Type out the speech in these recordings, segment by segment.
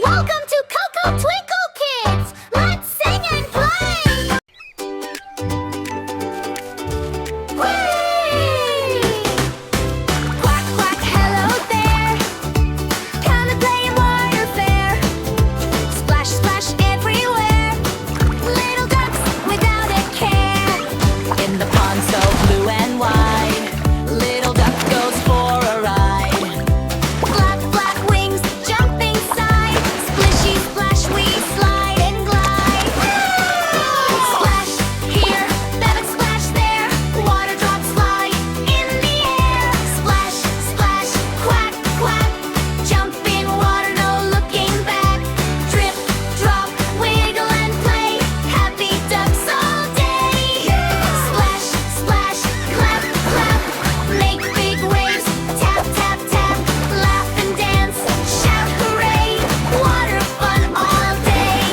Welcome to Coco Twinkle Kids! Let's sing and play! Whee! Quack, quack, hello there. Come and play in water fair. Splash, splash everywhere. Little ducks without a care. In the pond so blue and wide, little duck goes for a ride. Flap, flap wings, jumping side. Splishy splash, we slide and glide. Splash here, then splash there. Water drops fly in the air. Splash, splash, quack, quack. Jump in water, no looking back. Drip, drop, wiggle and play. Happy ducks all day. Splash, splash, clap, clap. Make big waves, tap, tap, tap. Laugh and dance, shout hooray. Water fun all day.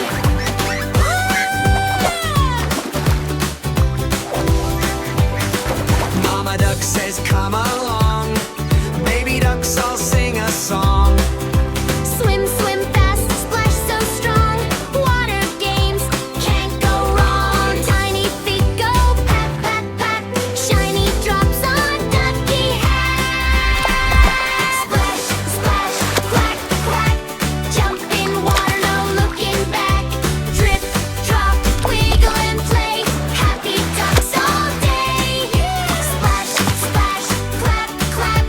Mama duck says come along, baby ducks all sing a song. Swim, swim fast, splash so strong. Water games can't go wrong. Tiny feet go pat, pat, pat. Shiny drops on ducky hat. Splash, splash, quack, quack. Jump in water, no looking back. Drip, drop, wiggle and play. Happy ducks all day. Splash, splash, clap, clap.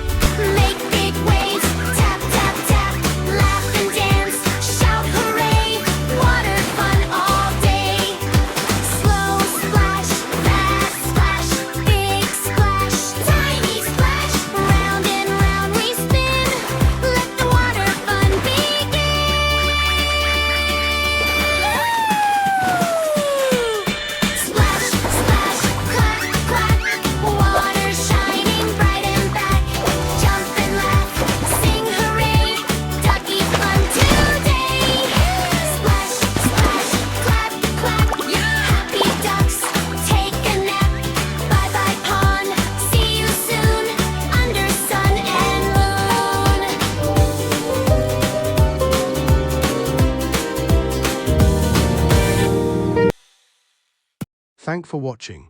Make big waves, tap, tap, tap. Laugh and dance, shout hooray. Water fun all day. Slow splash, fast splash. Big splash, tiny splash. Round and round we spin. Let the water fun begin. Splash, splash, clap, clap. Water shining bright and back. Jump and laugh, sing hooray. Ducky fun today. Splash, splash, clap, clap. Happy ducks, take a nap. Bye bye pond, see you soon. Under sun and moon. Thank for watching.